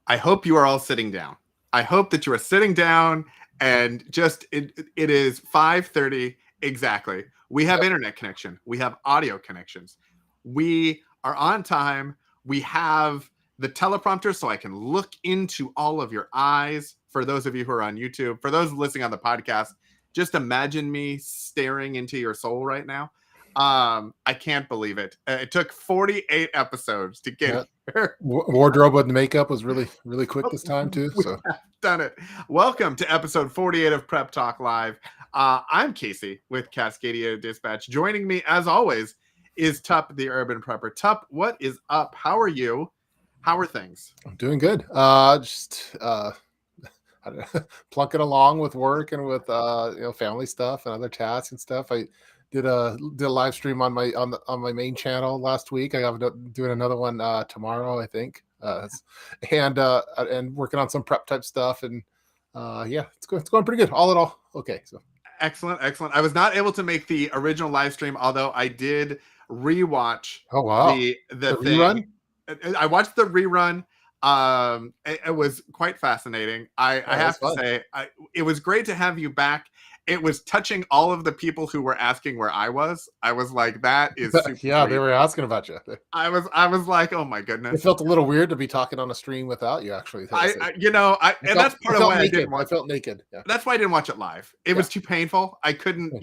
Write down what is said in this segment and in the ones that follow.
I hope you are all sitting down. I hope that you are sitting down and it is 5:30 exactly. We have internet connection. We have audio connections. We are on time. We have the teleprompter so I can look into all of your eyes. For those of you who are on YouTube, for those listening on the podcast, just imagine me staring into your soul right now. I can't believe it. It took 48 episodes to get here. Wardrobe and makeup was really, really quick this time too. We So have done it. Welcome to episode 48 of Prep Talk Live. I'm Casey with Cascadia Dispatch. Joining me, as always, is Tup, the Urban Prepper. Tup, what is up? How are you? How are things? I'm doing good. Plunking along with work and with family stuff and other tasks and stuff. I did a live stream on my main channel last week. I have doing another one tomorrow, I think. And working on some prep type stuff, and it's going pretty good. All in all, okay. So excellent. I was not able to make the original live stream, although I did rewatch. Oh wow, the thing. Rerun. I watched the rerun. It was quite fascinating. I have to say, it was great to have you back. It was touching all of the people who were asking where I was. I was like, that is super yeah, sweet. They were asking about you. I was like, oh my goodness. It felt a little weird to be talking on a stream without you, actually. That's part of why I didn't watch. I felt naked. Yeah. That's why I didn't watch it live. It was too painful. I couldn't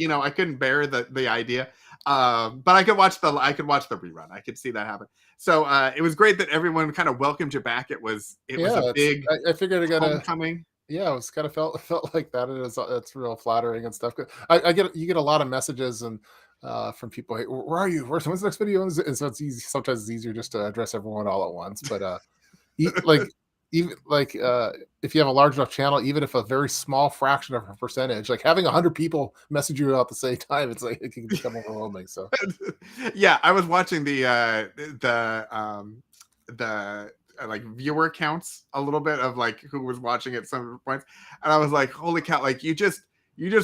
bear the idea. But I could watch the rerun. I could see that happen. So it was great that everyone kind of welcomed you back. It was a big. I figured it got homecoming. Yeah, it was kind of felt like that. It's real flattering and stuff. You get a lot of messages and from people. Hey, where are you? When's the next video? And so it's easy. Sometimes it's easier just to address everyone all at once. But if you have a large enough channel, even if a very small fraction of a percentage, like having 100 people message you at the same time, it's like it can become overwhelming. So yeah, I was watching the like viewer counts a little bit of like who was watching at some points, and I was like, holy cow, like you just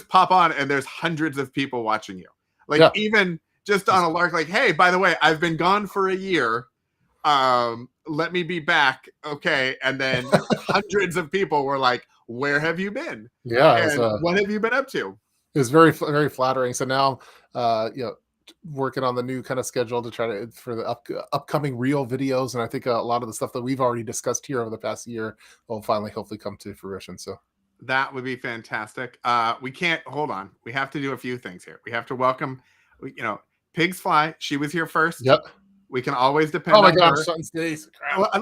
pop on and there's hundreds of people watching you, like even just on a lark, like, hey, by the way, I've been gone for a year, let me be back, okay? And then hundreds of people were like, where have you been? What have you been up to? It was very, very flattering. So now working on the new kind of schedule to try for the upcoming reel videos, and I think a lot of the stuff that we've already discussed here over the past year will finally hopefully come to fruition. So that would be fantastic. We can't hold on. We have to do a few things here. We have to welcome, Pigs Fly. She was here first. Yep. We can always depend on her. Oh my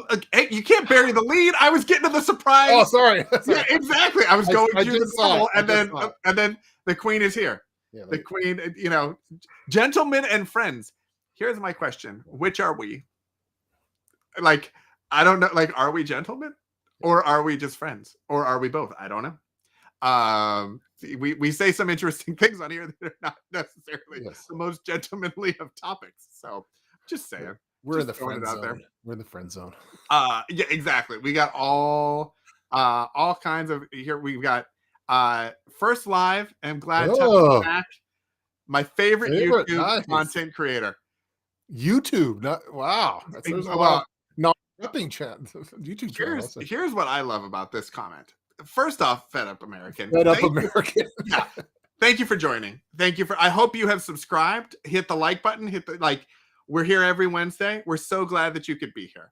God, hey, you can't bury the lead. I was getting to the surprise. Oh, sorry. Yeah, exactly. I was going through the soul, and then the queen is here. Yeah, the queen, gentlemen and friends. Here's my question: which are we? Like, I don't know. Like, are we gentlemen, or are we just friends, or are we both? I don't know. We say some interesting things on here that are not necessarily the most gentlemanly of topics. So, just saying. We're in the friend zone. We're in the friend zone. Yeah, exactly. We got all kinds of here. We've got first live. I'm glad to be back. My favorite YouTube content creator. YouTube, wow. That's nothing chat. YouTube channel. Here's what I love about this comment. First off, Fed Up American. American. Yeah. Thank you for joining. I hope you have subscribed. Hit the like button. We're here every Wednesday. We're so glad that you could be here.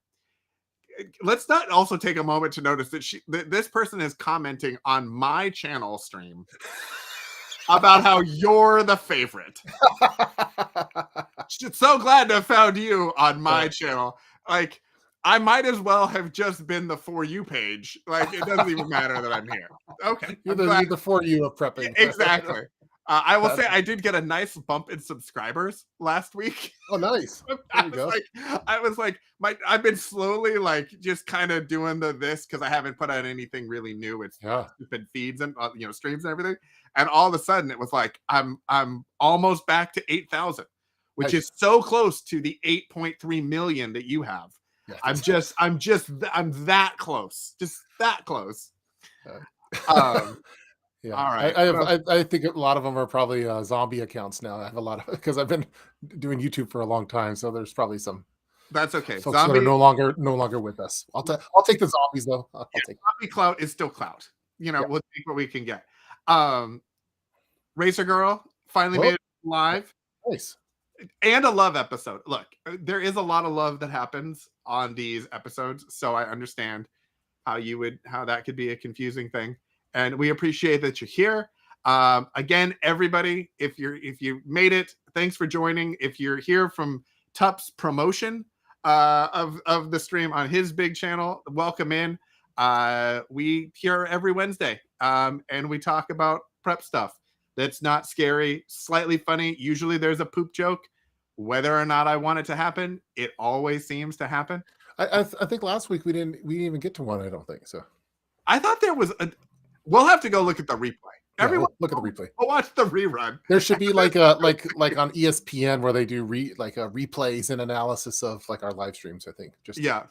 Let's not also take a moment to notice that this person is commenting on my channel stream about how you're the favorite. So glad to have found you on my channel. Like, I might as well have just been the For You page. Like, it doesn't even matter that I'm here. Okay. You're the For You of prepping. Exactly. I will say I did get a nice bump in subscribers last week. Oh, nice. I was like, I've been slowly just kind of doing this because I haven't put out anything really new. It's been feeds and streams and everything. And all of a sudden it was like I'm almost back to 8,000, which is so close to the 8.3 million that you have. Yeah, I'm that close. Just that close. Yeah, all right. I think a lot of them are probably zombie accounts now. I have a lot of because I've been doing YouTube for a long time, so there's probably some That's okay. Folks that are no longer with us. I'll take the zombies though. I'll take zombie clout is still clout. Yeah. We'll take what we can get. Racer Girl finally made it live. Nice. And a love episode. Look, there is a lot of love that happens on these episodes, so I understand how that could be a confusing thing. And we appreciate that you're here. Again, everybody, if you made it, thanks for joining. If you're here from Tup's promotion of the stream on his big channel, welcome in. We here every Wednesday, and we talk about prep stuff that's not scary, slightly funny. Usually there's a poop joke. Whether or not I want it to happen, it always seems to happen. I think last week we didn't even get to one. I don't think so. I thought there was a. We'll have to go look at the replay. Everyone, look at the replay. We'll watch the rerun. There should be like on ESPN where they do replays and analysis of like our live streams. I think yeah.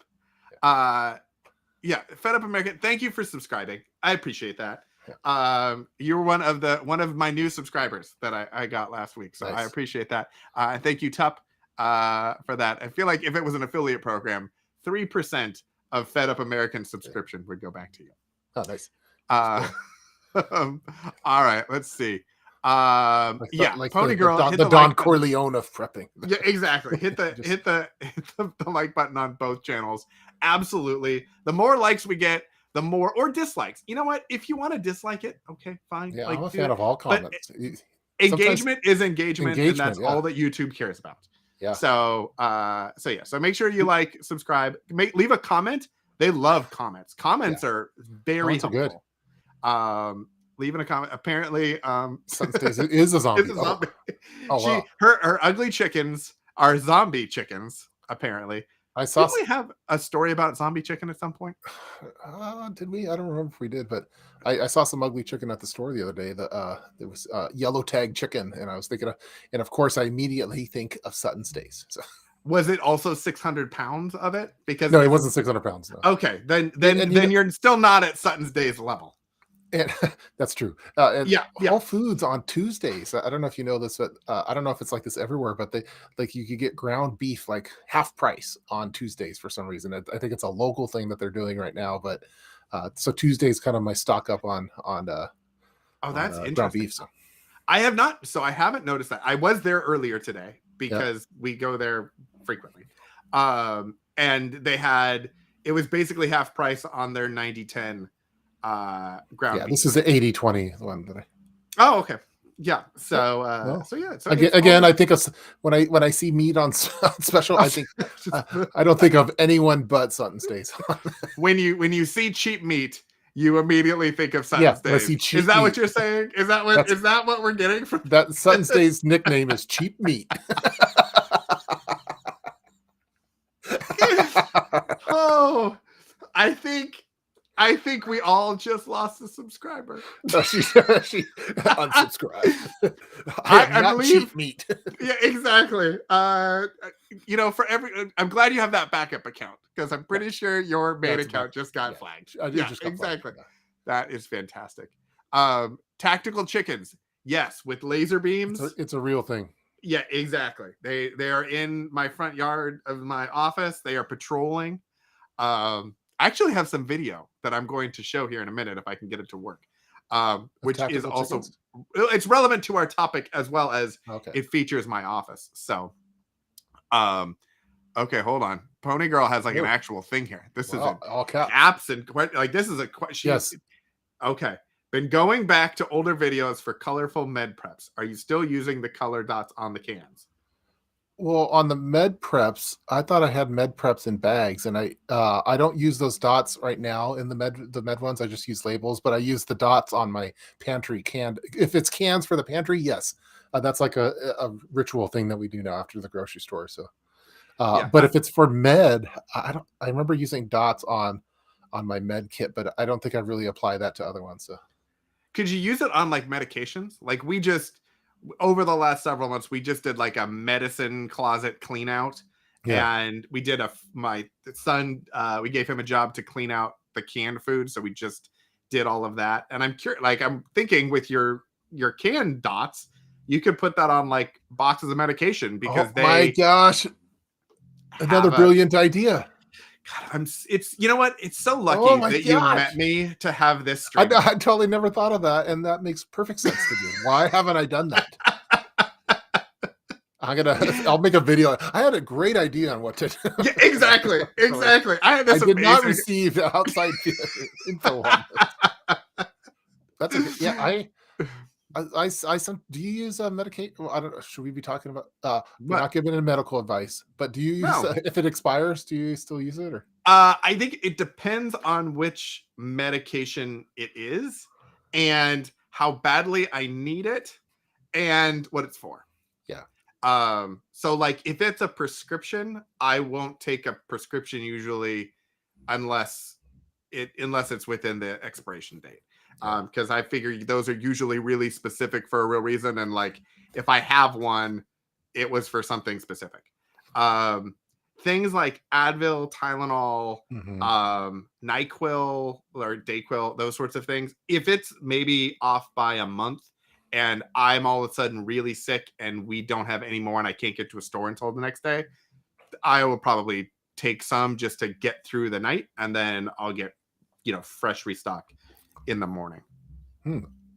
Fed Up American. Thank you for subscribing. I appreciate that. Yeah. You're one of my new subscribers that I got last week, so nice. I appreciate that. And thank you, Tup, for that. I feel like if it was an affiliate program, 3% of Fed Up American subscription would go back to you. Oh, nice. All right, let's see. Pony Girl, the Don Corleone of prepping. Yeah, exactly. Hit the like button on both channels. Absolutely. The more likes we get, the more, or dislikes. You know what? If you want to dislike it, okay, fine. Yeah, I'm a fan of all comments. Engagement is engagement, and that's all that YouTube cares about. Yeah. So make sure you like, subscribe, leave a comment. They love comments. Comments are very helpful. Good. Leaving a comment. Apparently, Sunstays is a zombie. Wow. Her ugly chickens are zombie chickens. Apparently, Didn't we have a story about zombie chicken at some point? Did we? I don't remember if we did, but I saw some ugly chicken at the store the other day. It was yellow tag chicken, and I was thinking and of course I immediately think of Sutton Stays. So. Was it also 600 pounds of it? Because no, it wasn't 600 pounds. No. Okay, then you're still not at Sutton's Days level. And that's true. Whole Foods on Tuesdays. I don't know if you know this, but I don't know if it's like this everywhere. But you could get ground beef like half price on Tuesdays for some reason. I think it's a local thing that they're doing right now. But so Tuesday is kind of my stock up on. That's interesting. Ground beef. So. I haven't noticed that. I was there earlier today because we go there frequently, and it was basically half price on their 90-10. Ground beef. This is the 80-20 one that Oh, okay. Yeah. So again, I think of when I see meat on special, I think I don't think of anyone but Sutton Stays. when you see cheap meat, you immediately think of Sutton Stays. Is that what you're saying? Is that what we're getting from that? Sutton Stays nickname is cheap meat. Oh, I think we all just lost a subscriber. No, she unsubscribed. I believe cheap meat. Yeah, exactly. I'm glad you have that backup account because I'm pretty sure your main account just got flagged. Exactly. Yeah. That is fantastic. Tactical chickens, yes, with laser beams. It's a real thing. Yeah, exactly. They are in my front yard of my office. They are patrolling. I actually have some video that I'm going to show here in a minute if I can get it to work, which is also it's relevant to our topic as well as it features my office. So, okay, hold on. Pony Girl has like an actual thing here. This is all caps. Absent. Like this is a question. Yes. Okay. Been going back to older videos for colorful med preps. Are you still using the color dots on the cans? Well, on the med preps, I thought I had med preps in bags, and I don't use those dots right now in the med ones. I just use labels, but I use the dots on my pantry can. If it's cans for the pantry, yes, that's like a ritual thing that we do now after the grocery store. So, but if it's for med, I remember using dots on my med kit, but I don't think I really apply that to other ones. So, could you use it on like medications? Like we just. Over the last several months, we just did like a medicine closet clean out, and we did my son. We gave him a job to clean out the canned food, so we just did all of that. And I'm curious, like I'm thinking with your canned dots, you could put that on like boxes of medication because my gosh, Another brilliant idea. God, it's you know what? It's so Oh lucky my that you met gosh. me to have this I, stream. I totally never thought of that, and that makes perfect sense to me. Why haven't I done that? I'll make a video. I had a great idea on what to do. Yeah, exactly. I had I this did not amazing. receive outside info on this. That's okay. Yeah, do you use medication? Well, I don't know. Should we be talking about? We're But not giving any medical advice, but do you use no, if it expires? Do you still use it? Or I think it depends on which medication it is, and how badly I need it, and what it's for. yeah, So like if it's a prescription, I won't take a prescription usually unless it's within the expiration date. Because I figure those are usually really specific for a real reason, and like if I have one, it was for something specific. Things like Advil, Tylenol, NyQuil or Dayquil, those sorts of things. If it's maybe off by a month and I'm all of a sudden really sick and we don't have any more and I can't get to a store until the next day, I will probably take some just to get through the night, and then I'll get, fresh restock in the morning.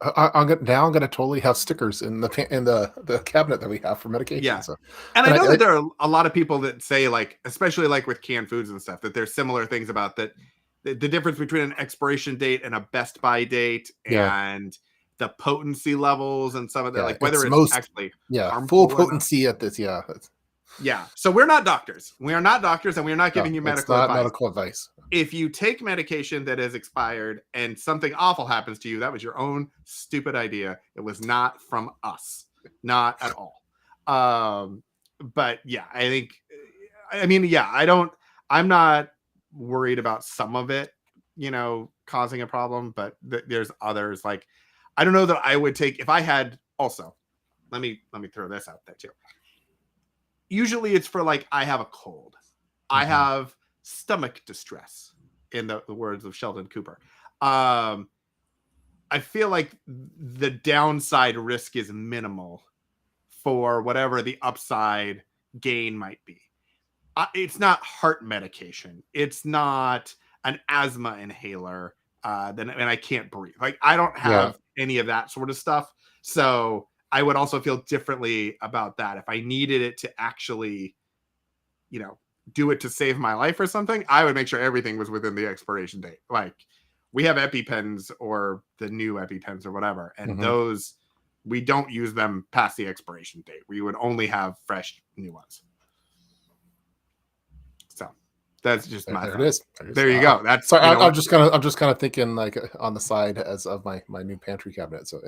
I'm going to totally have stickers in the cabinet that we have for medication. Yeah. So, and I know that there are a lot of people that say, like, especially like with canned foods and stuff, that there's similar things about that. The difference between an expiration date and a best by date, and the potency levels and some of that, like whether it's actually full potency at this. Yeah. So we're not doctors. We are not doctors, and we are not giving you medical advice. If you take medication that is expired and something awful happens to you, that was your own stupid idea. It was not from us. Not at all. But yeah, I'm not worried about some of it, causing a problem, but there's others. Like, I don't know that I would take, if I had also, let me throw this out there too. Usually it's for like, I have a cold. I have stomach distress, in the words of Sheldon Cooper. I feel like the downside risk is minimal for whatever the upside gain might be. It's not heart medication. It's not an asthma inhaler. And I can't breathe. Like, I don't have any of that sort of stuff. So I would also feel differently about that. If I needed it to actually, do it to save my life or something, I would make sure everything was within the expiration date. Like, we have EpiPens or the new EpiPens or whatever, and those, we don't use them past the expiration date. We would only have fresh new ones. So that's just my thought. There you go. That's I'm just kind of thinking like on the side as of my new pantry cabinet. So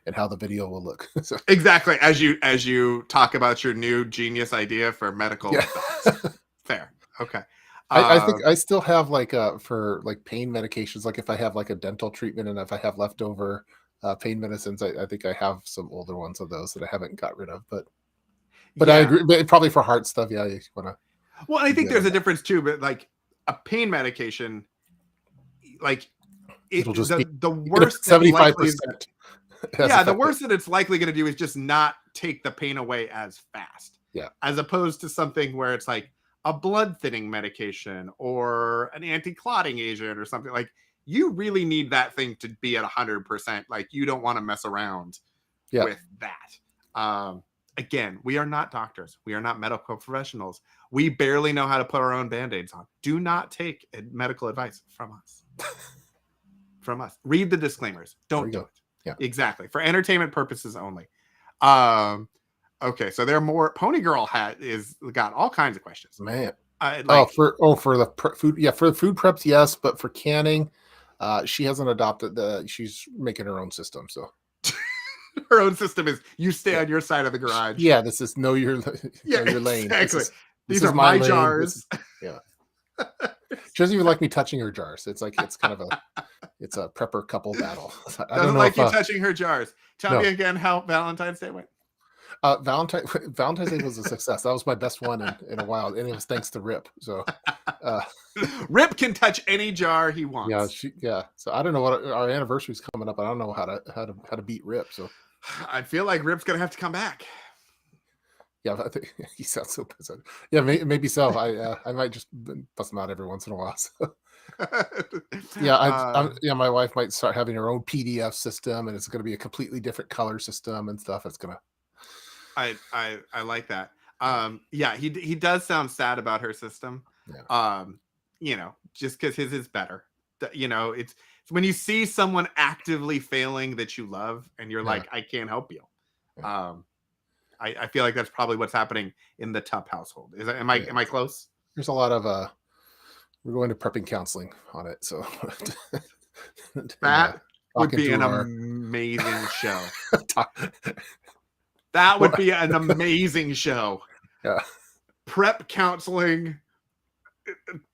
and how the video will look. So. Exactly. As you talk about your new genius idea for medical advice. Fair. Okay. I think I still have like for like pain medications, like if I have like a dental treatment and if I have leftover pain medicines, I think I have some older ones of those that I haven't got rid of. But I agree, but probably for heart stuff, you want to. Well, I think there's a difference too, but like a pain medication, like it'll just the worst 75%. Yeah, the worst that it's likely going to do is just not take the pain away as fast. Yeah. As opposed to something where it's like a blood thinning medication or an anti-clotting agent or something, like you really need that thing to be at 100%. Like, you don't want to mess around with that. Again, we are not doctors. We are not medical professionals. We barely know how to put our own Band-Aids on. Do not take medical advice from us. From us. Read the disclaimers. Don't do it. Yeah. Exactly. For entertainment purposes only. Okay, so there are more. Pony Girl got all kinds of questions. Man. For the food, for the food preps, yes, but for canning, she hasn't adopted she's making her own system. So her own system is you stay on your side of the garage. Yeah, this is know your lane. Exactly. These are my jars. She doesn't even like me touching her jars. It's like it's kind of a prepper couple battle. I don't know like you touching her jars. Tell me again how Valentine's Day went. Valentine's Day was a success. That was my best one in a while, and it was thanks to Rip. So Rip can touch any jar he wants. So I don't know what our anniversary's coming up. I don't know how to beat Rip. So I feel like Rip's gonna have to come back. Yeah, I think he sounds so pissed. Yeah, maybe so. I might just bust him out every once in a while. So. Yeah, uh, yeah, my wife might start having her own PDF system, and it's going to be a completely different color system and stuff. It's gonna, I like that. yeah, Yeah, he does sound sad about her system. yeah, You know, just because his is better. You know, it's when you see someone actively failing that you love, and you're yeah, like, I can't help you. yeah, Um, I feel like that's probably what's happening in the Tup household. Is that, yeah. am I close? There's a lot of we're going to prepping counseling on it, so and That would talking be to an our amazing show. talk, That well, would be an amazing show. yeah, Prep counseling,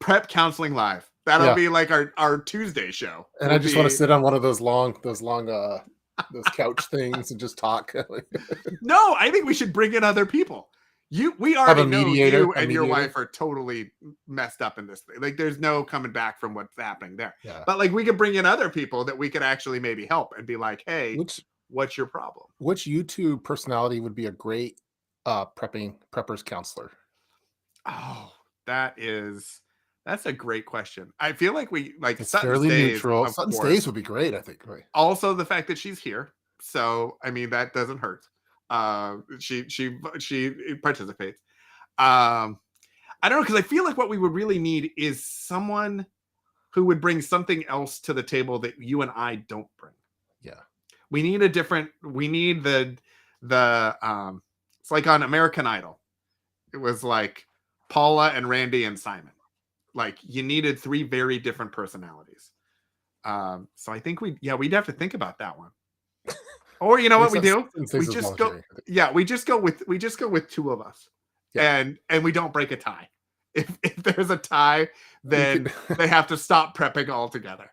prep counseling live. That'll yeah. be like our Tuesday show. And I Will just want to be sit on one of those long those couch things and just talk. no. I think we should bring in other people. We Have already a know mediator, you and your wife are totally messed up in this thing. Like, there's no coming back from what's happening there. Yeah. But like, we could bring in other people that we could actually maybe help and be like, hey, Which what's your problem? which YouTube personality would be a great preppers counselor? Oh, that's a great question. I feel like we like It's Sutton fairly stays, neutral. of Sutton course. Stays would be great, I think. Right. Also, the fact that she's here, so I mean that doesn't hurt. She participates. Um, I don't know, because I feel like what we would really need is someone who would bring something else to the table that you and I don't bring. Yeah. We need a different. We need the. It's like on American Idol. It was like Paula and Randy and Simon. Like, you needed three very different personalities. So I think we'd have to think about that one. Or you know I think what we do? Sutton We Stays is just go. voluntary, I think. Yeah, we just go with two of us, Yeah. and we don't break a tie. If there's a tie, then they have to stop prepping altogether.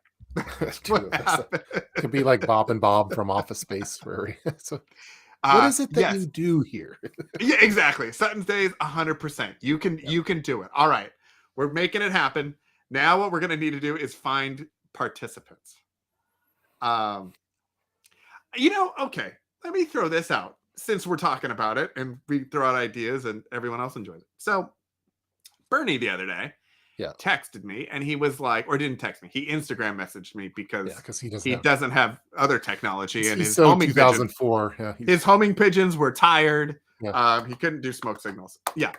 Two of us. Could be like Bob and Bob from Office Space. So, what is it that yes. you do here? Yeah, exactly. Sutton's Days, 100%. You can do it. All right, we're making it happen. Now, what we're gonna need to do is find participants. Okay. Let me throw this out since we're talking about it, and we throw out ideas, and everyone else enjoys it. So, Bernie the other day, Yeah. texted me, and he was like, or didn't text me, he Instagram messaged me because He he doesn't have other technology, and he's his so homing pigeons, 2004. Yeah. his homing pigeons were tired. Yeah. He couldn't do smoke signals. Yeah.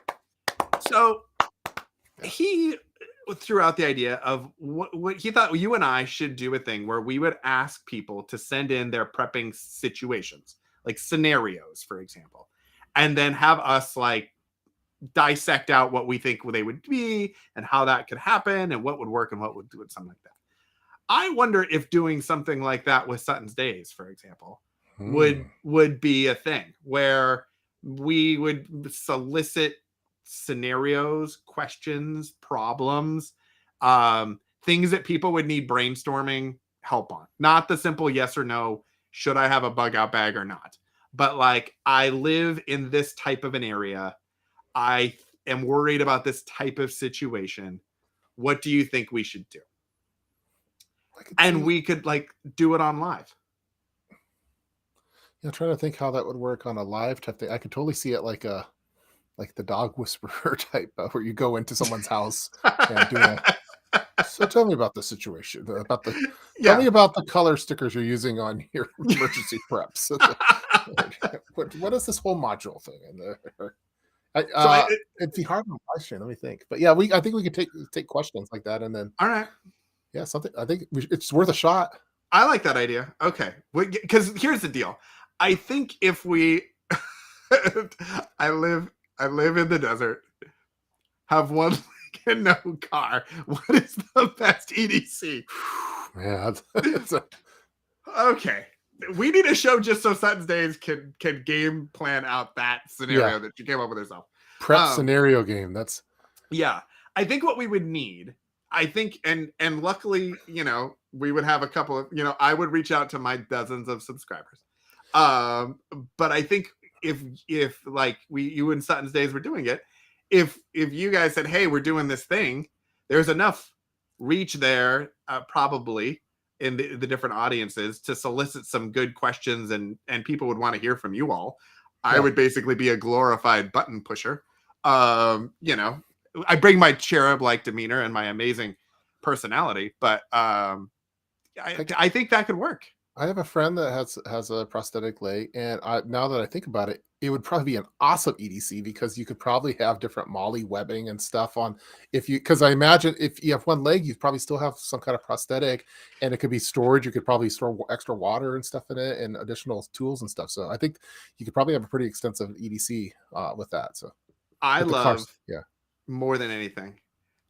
So he threw out the idea of what he thought you and I should do a thing where we would ask people to send in their prepping situations, like scenarios, for example, and then have us like dissect out what we think they would be and how that could happen and what would work and what would do it, something like that. I wonder if doing something like that with Sutton's Days, for example, would be a thing where we would solicit scenarios, questions, problems, things that people would need brainstorming help on. Not the simple yes or no, should I have a bug out bag or not? But like, I live in this type of an area. I am worried about this type of situation. What do you think we should do? And we could like do it on live. Yeah, trying to think how that would work on a live type thing. I could totally see it like the dog whisperer type, where you go into someone's house and do a. So tell me about the situation. Tell me about the color stickers you're using on your emergency preps. What is this whole module thing in there? It'd be hard on live stream. Let me think. But yeah, I think we could take questions like that, and then all right. Yeah, something. I think it's worth a shot. I like that idea. Okay, because here's the deal. I think if we, I live in the desert, have one leg and no car. What is the best EDC? Man, okay. We need a show just so Sutton's Days can game plan out that scenario that you came up with yourself. Prep scenario game. That's I think what we would need. I think, and luckily, we would have a couple of, I would reach out to my dozens of subscribers. But I think if like you and Sutton's Days were doing it, if you guys said, hey, we're doing this thing, there's enough reach there, probably in the different audiences to solicit some good questions, and people would want to hear from you all. I would basically be a glorified button pusher. You know, I bring my cherub-like demeanor and my amazing personality, but I think that could work. I have a friend that has a prosthetic leg, and now that I think about it, it would probably be an awesome EDC because you could probably have different molly webbing and stuff on because I imagine if you have one leg, you probably still have some kind of prosthetic, and it could be storage. You could probably store extra water and stuff in it, and additional tools and stuff. So I think you could probably have a pretty extensive EDC with that. So I love yeah, more than anything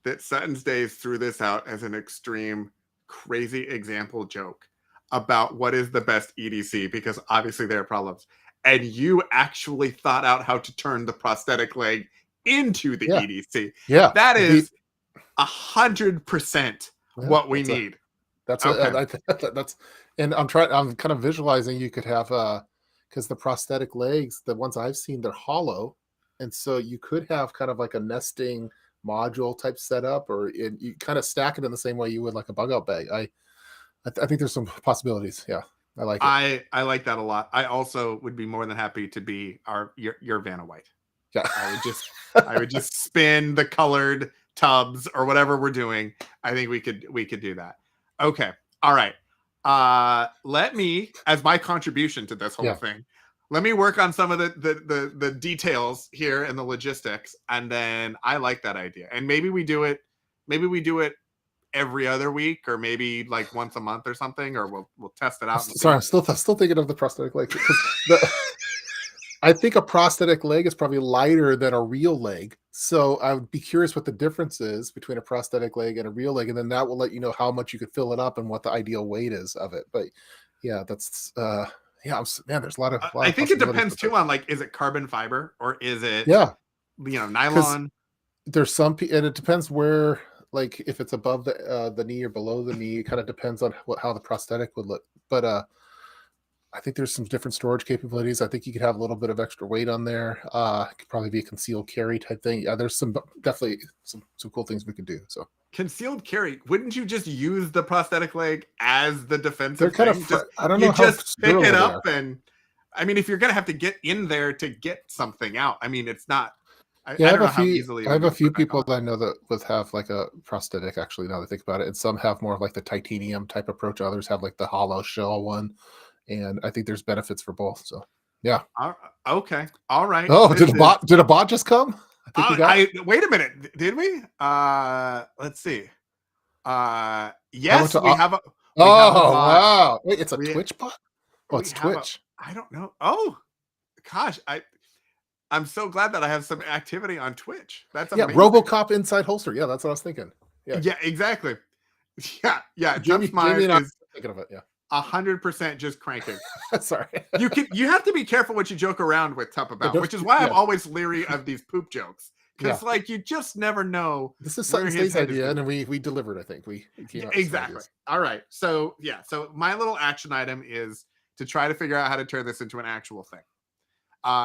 that Sutton's Days threw this out as an extreme, crazy example joke about what is the best EDC, because obviously there are problems. And you actually thought out how to turn the prosthetic leg into the EDC. Yeah. That is 100% what we need. That's okay. That's, and I'm kind of visualizing you could have because the prosthetic legs, the ones I've seen, they're hollow. And so you could have kind of like a nesting module type setup, or you kind of stack it in the same way you would like a bug out bag. I think there's some possibilities. Yeah, I like it. I like that a lot. I also would be more than happy to be your Vanna White. Yeah, I would just spin the colored tubs or whatever we're doing. I think we could do that. Okay, all right. Let me, as my contribution to this whole thing, let me work on some of the details here and the logistics, and then I like that idea. And maybe we do it every other week, or maybe like once a month or something, or we'll test it out. Sorry, I'm still thinking of the prosthetic leg. I think a prosthetic leg is probably lighter than a real leg. So I would be curious what the difference is between a prosthetic leg and a real leg, and then that will let you know how much you could fill it up and what the ideal weight is of it. But yeah, that's there's a lot of I think it depends too on, like, is it carbon fiber or is it nylon? There's some, and it depends where. Like if it's above the knee or below the knee, it kind of depends on how the prosthetic would look. But I think there's some different storage capabilities. I think you could have a little bit of extra weight on there. It could probably be a concealed carry type thing. Yeah, there's definitely some cool things we could do. So concealed carry. Wouldn't you just use the prosthetic leg as the defensive? They're kind thing? I don't know. You just pick it up, and I mean, if you're gonna have to get in there to get something out, I mean, it's not. I have a few people that I know that would have like a prosthetic, actually, now that I think about it. And some have more of like the titanium type approach. Others have like the hollow shell one. And I think there's benefits for both. So yeah. Okay. All right. Oh, did a bot just come? Wait a minute. Did we? Let's see. Yes, we have a. Wow. Wait, it's a Twitch bot? Oh, it's Twitch. I don't know. Oh, gosh. I'm so glad that I have some activity on Twitch. That's amazing. RoboCop inside holster. Yeah, that's what I was thinking. Yeah, exactly. Yeah. Jamie and I is thinking of it. Yeah, 100% just cranking. Sorry. You have to be careful what you joke around with Tup about, which is why I'm always leery of these poop jokes, because like you just never know. This is Sutton's idea, and we delivered. I think we exactly. All right. So my little action item is to try to figure out how to turn this into an actual thing.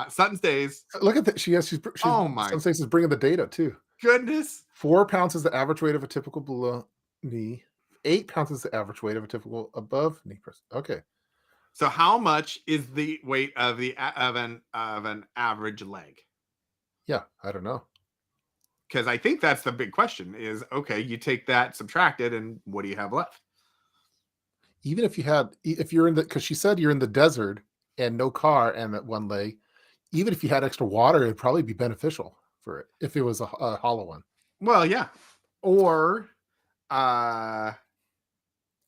Sutton's Days. Look at that. She's oh my! Sutton's Days is bringing the data too. Goodness. 4 pounds is the average weight of a typical below knee. 8 pounds is the average weight of a typical above knee person. Okay. So how much is the weight of an average leg? Yeah, I don't know. Because I think that's the big question. Is okay. You take that, subtract it, and what do you have left? Even if you're in because she said you're in the desert and no car and that one leg. Even if you had extra water, it'd probably be beneficial for it if it was a hollow one. Well, yeah. Or, I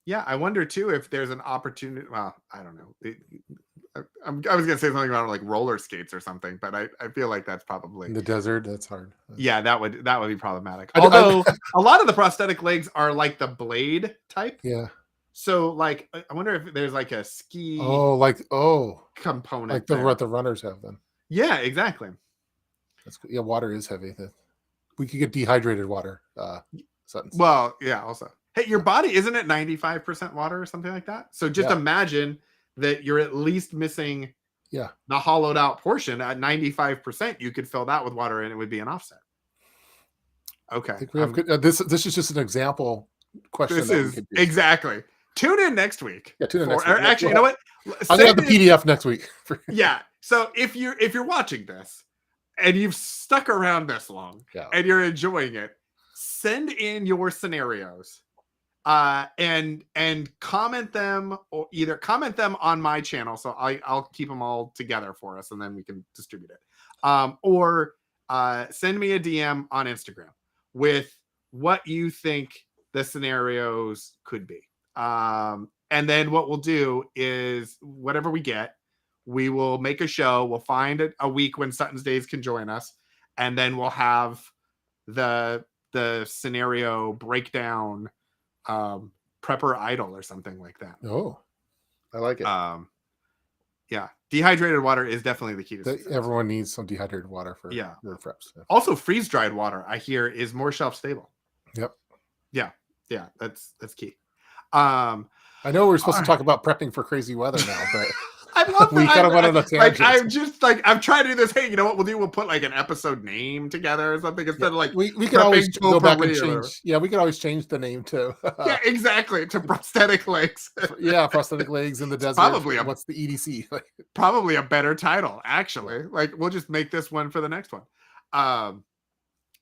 wonder too if there's an opportunity. Well, I don't know. I was gonna say something about like roller skates or something, but I feel like that's probably in the desert. That's hard. Yeah, that would be problematic. Although a lot of the prosthetic legs are like the blade type. Yeah. So, like, I wonder if there's like a ski component, like what the runners have then. Yeah, exactly. That's good. Yeah, water is heavy. We could get dehydrated water. Well, yeah. Also, hey, your body isn't it 95% water or something like that? So just imagine that you're at least missing the hollowed out portion at 95%. You could fill that with water, and it would be an offset. Okay. I think we have this is just an example question. This is exactly. tune in next week. Yeah, tune in next week. Or actually, you know what? I'm gonna have the PDF next week. Yeah. So if you're watching this and you've stuck around this long and you're enjoying it, send in your scenarios. And comment them, or either comment them on my channel, so I'll keep them all together for us, and then we can distribute it. Or send me a DM on Instagram with what you think the scenarios could be. And then what we'll do is whatever we get, we will make a show. We'll find a week when Sutton's Days can join us, and then we'll have the scenario breakdown. Prepper Idol or something like that. Oh, I like it. Yeah, dehydrated water is definitely the key to success. Everyone needs some dehydrated water for their preps. Yeah. Also, freeze dried water, I hear, is more shelf stable. Yep. Yeah, that's key. I know we're supposed to talk about prepping for crazy weather now, but I love that. We kind of went on a tangent. I'm just like, I'm trying to do this. Hey, you know what we'll do? We'll put like an episode name together or something instead of like we can always go back and change. Yeah, we can always change the name too. Yeah, exactly, to prosthetic legs. Yeah, prosthetic legs in the desert. Probably what's the EDC? Probably a better title, actually. Like we'll just make this one for the next one.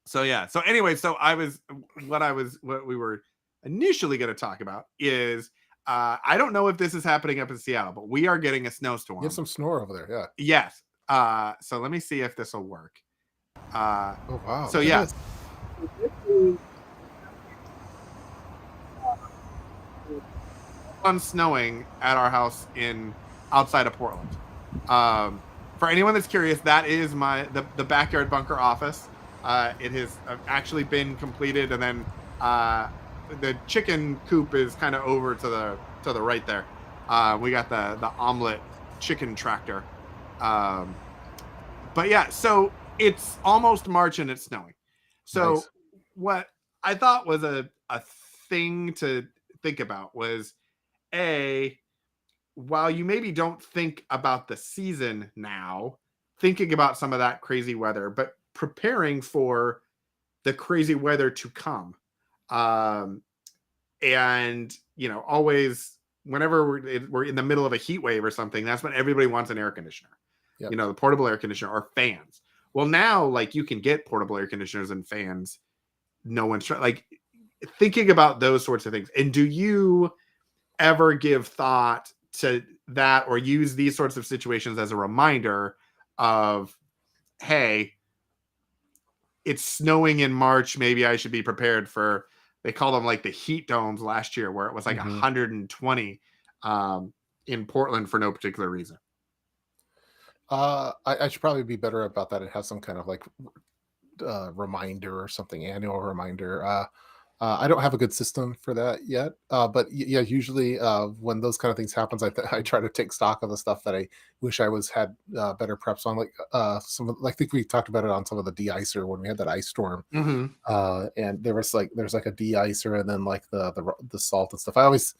So yeah. So anyway, what we were initially going to talk about is. I don't know if this is happening up in Seattle, but we are getting a snowstorm. You have some snore over there, yeah. Yes. So let me see if this will work. Oh wow. So yeah. On snowing at our house outside of Portland. For anyone that's curious, that is the backyard bunker office. It has actually been completed, and then the chicken coop is kind of over to the right there. We got the omelet chicken tractor. But yeah, so it's almost March and it's snowing. So nice. What I thought was a thing to think about was while you maybe don't think about the season now, thinking about some of that crazy weather, but preparing for the crazy weather to come. And always whenever we're in the middle of a heat wave or something, that's when everybody wants an air conditioner. Yep. The portable air conditioner or fans. Well, now like you can get portable air conditioners and fans. No one's like thinking about those sorts of things. And do you ever give thought to that or use these sorts of situations as a reminder of, hey, it's snowing in March. Maybe I should be prepared for, they call them like the heat domes last year where it was like 120 in Portland for no particular reason. I should probably be better about that and have some kind of like reminder or something, annual reminder. I don't have a good system for that yet. But yeah, usually when those kind of things happens, I try to take stock of the stuff that I wish I had better preps on. Like I think we talked about it on some of the de-icer when we had that ice storm. And there's like a de-icer and then like the salt and stuff. I always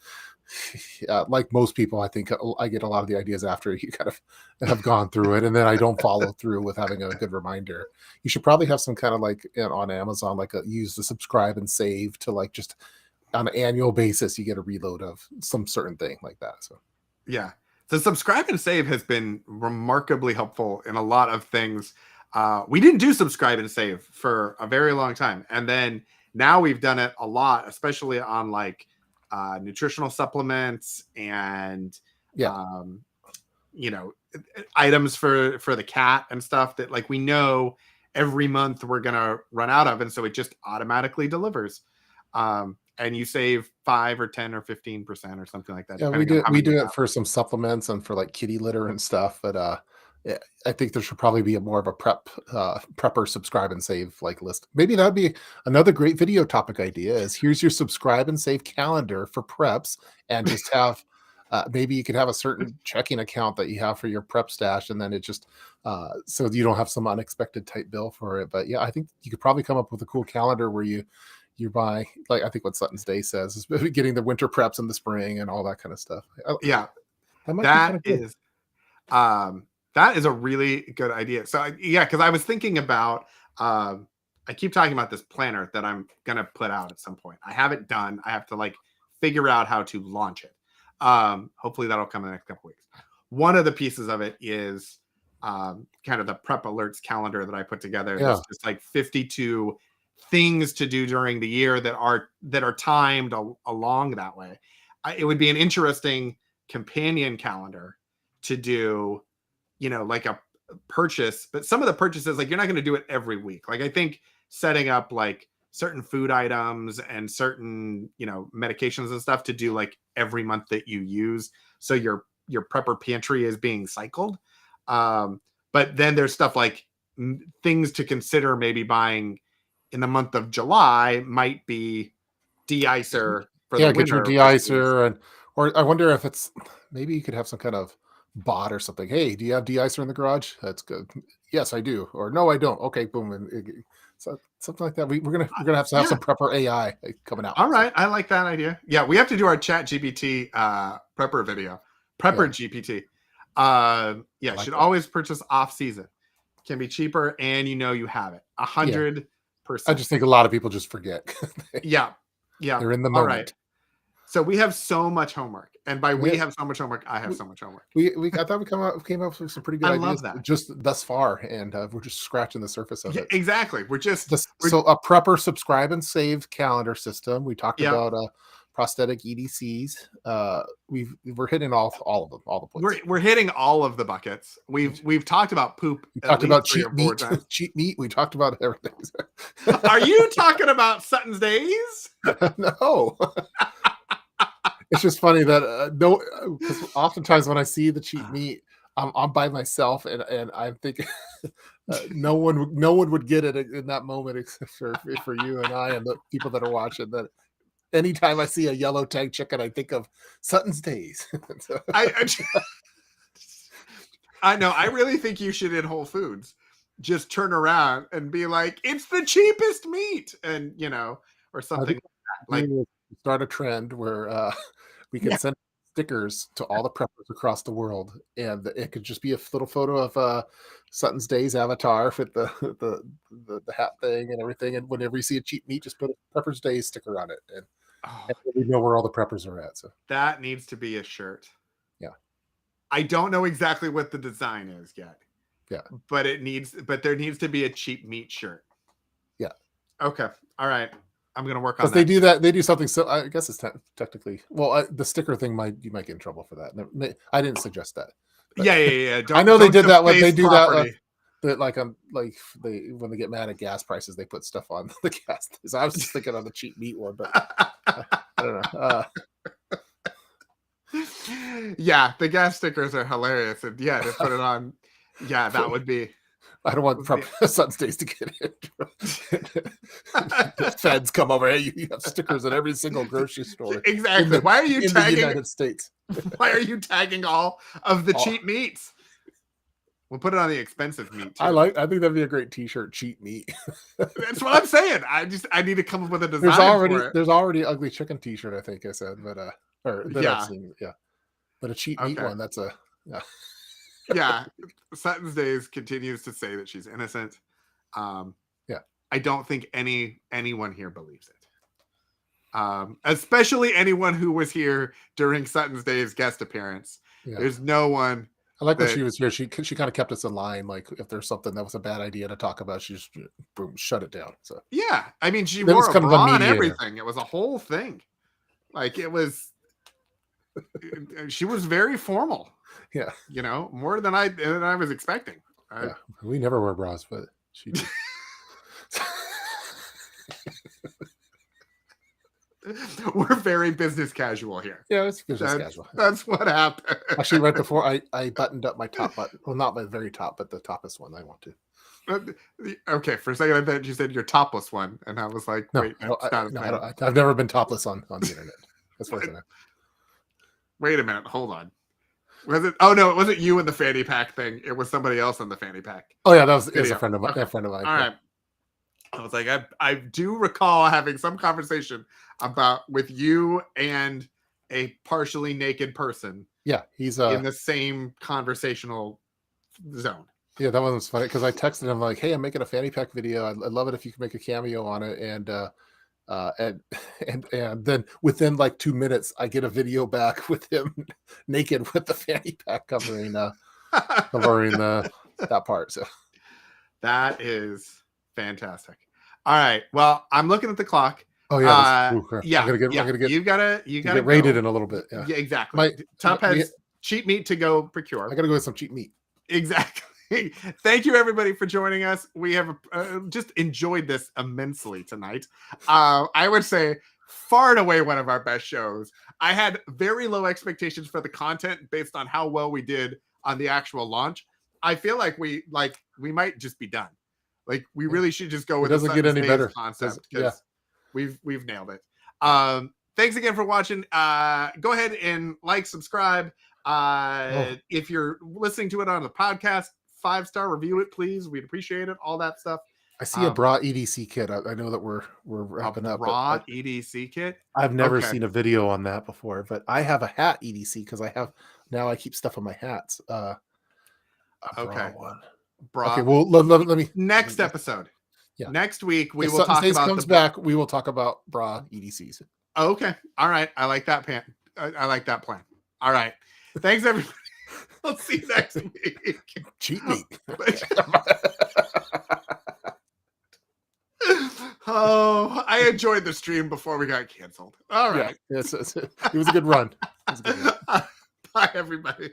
like most people, I think I get a lot of the ideas after you kind of have gone through it, and then I don't follow through with having a good reminder. You should probably have some kind of like on Amazon, like use the subscribe and save to like just on an annual basis, you get a reload of some certain thing like that. So yeah, the subscribe and save has been remarkably helpful in a lot of things. We didn't do subscribe and save for a very long time, and then now we've done it a lot, especially on like nutritional supplements and items for the cat and stuff that like we know every month we're gonna run out of, and so it just automatically delivers. And you save 5 or 10 or 15% or something like that. Yeah, we do it for some supplements and for like kitty litter and stuff. But yeah, I think there should probably be more of a prepper subscribe and save like list. Maybe that'd be another great video topic idea is here's your subscribe and save calendar for preps, and just have maybe you could have a certain checking account that you have for your prep stash, and then it just so you don't have some unexpected type bill for it. But yeah, I think you could probably come up with a cool calendar where you buy, like I think what Sutton's Day says is getting the winter preps in the spring and all that kind of stuff. Yeah, that is a really good idea. So yeah, because I was thinking about, I keep talking about this planner that I'm going to put out at some point. I have it done. I have to like figure out how to launch it. Hopefully that'll come in the next couple weeks. One of the pieces of it is kind of the prep alerts calendar that I put together. Yeah. That's just like 52 things to do during the year that are timed along that way. It would be an interesting companion calendar to do, like a purchase, but some of the purchases, like, you're not going to do it every week. Like, I think setting up like certain food items and certain, medications and stuff to do like every month that you use, so your prepper pantry is being cycled. But then there's stuff like things to consider maybe buying in the month of July might be de-icer for the winter. Get your de-icer, or I wonder if it's, maybe you could have some kind of bot or something. Hey, do you have de-icer in the garage? That's good. Yes, I do. Or no, I don't. Okay, boom. And so something like that. We're gonna have to have some prepper AI coming out. All right, I like that idea. Yeah, we have to do our Chat GPT prepper video. Prepper GPT. Should always purchase off season. Can be cheaper, and you have it 100%. I just think a lot of people just forget. Yeah, they're in the moment. All right. So we have so much homework, and by we have so much homework, I have so much homework. I thought we came up with some pretty good ideas. Love that. Just thus far, and we're just scratching the surface of it. Exactly. So a prepper subscribe and save calendar system. We talked about prosthetic EDCs. We're hitting all of them, all the points. We're hitting all of the buckets. We've talked about poop. We talked about cheap meat. Cheap meat. We talked about everything. Are you talking about Sutton's Days? No. It's just funny that because oftentimes when I see the cheap meat, I'm by myself, and I'm thinking no one would get it in that moment except for you and I and the people that are watching. That anytime I see a yellow tag chicken, I think of Sutton's Days. I know. I really think you should, in Whole Foods, just turn around and be like, "It's the cheapest meat," and or something like that. Start a trend where we can send stickers to all the preppers across the world, and it could just be a little photo of Sutton's Days avatar with the hat thing and everything. And whenever you see a cheap meat, just put a Prepper's Days sticker on it, and we know where all the preppers are at. So that needs to be a shirt. Yeah, I don't know exactly what the design is yet. Yeah, but there needs to be a cheap meat shirt. Yeah. Okay. All right. I'm gonna work on that. They do that. They do something. So I guess it's technically the sticker thing. You might get in trouble for that. I didn't suggest that. Yeah. I know they did that when they do property. That. When they get mad at gas prices, they put stuff on the gas. So I was just thinking on the cheap meat one, but I don't know. Yeah, the gas stickers are hilarious, and to put it on. Yeah, that would be. I don't want Sutton's Days to get in. The feds come over. Hey, you have stickers at every single grocery store. Exactly. Why are you tagging the United States? Why are you tagging all of the cheap meats? We'll put it on the expensive meat too. I think that'd be a great T-shirt. Cheap meat. That's what I'm saying. I need to come up with a design. There's already ugly chicken T-shirt. I think I said, but I've seen, but a cheap meat one. That's a Yeah, Sutton's Days continues to say that she's innocent. I don't think anyone here believes it. Especially anyone who was here during Sutton's Days guest appearance. Yeah. There's no one. I like when she was here. She kind of kept us in line. Like if there's something that was a bad idea to talk about, she just boom shut it down. So yeah, I mean she wore a bra and everything. It was a whole thing. Like it was. She was very formal. Yeah, more than I was expecting. We never wear bras, but she did. We're very business casual here. Yeah, it's business casual. That's what happened. Actually, right before I buttoned up my top button. Well, not my very top, but the topless one I want to. Okay, for a second I thought you said your topless one, and I was like, wait, I've never been topless on the internet. As far as I know. Wait a minute, hold on. Was it? Oh no, it wasn't you in the fanny pack thing. It was somebody else in the fanny pack. Oh yeah, it was a friend of mine. Okay. A friend of mine. All right. I was like, I do recall having some conversation with you and a partially naked person. Yeah, he's in the same conversational zone. Yeah, that one was funny because I texted him like, "Hey, I'm making a fanny pack video. I'd love it if you could make a cameo on it." And And and then within like 2 minutes, I get a video back with him naked with the fanny pack covering the that part. So That is fantastic. All right. Well, I'm looking at the clock. oh yeah, crap. Yeah, I'm gonna yeah. get You gotta get rated go. in a little bit. Yeah, Exactly. Top has cheap meat to go procure. I gotta go get some cheap meat. Exactly. Thank you, everybody, for joining us. We have just enjoyed this immensely tonight. I would say far and away one of our best shows. I had very low expectations for the content based on how well we did on the actual launch. I feel like we might just be done. Like we really should just go with it doesn't get any better concept because we've nailed it. Thanks again for watching. Go ahead and like, subscribe. If you're listening to it on the podcast, 5-star review it, please. We'd appreciate it. All that stuff. I see a bra EDC kit. I know that we're wrapping up. Bra EDC kit. I've never seen a video on that before, but I have a hat EDC because I keep stuff on my hats. A bra one. Bra. Okay, well let me next episode. Yeah. Next week we will talk about comes back. We will talk about bra EDCs. Okay. All right. I like that plan. I like that plan. All right. Thanks, everybody. We'll see you next week. Cheat meat. Oh, I enjoyed the stream before we got canceled. All right. Yeah, it was a good run. Bye, everybody.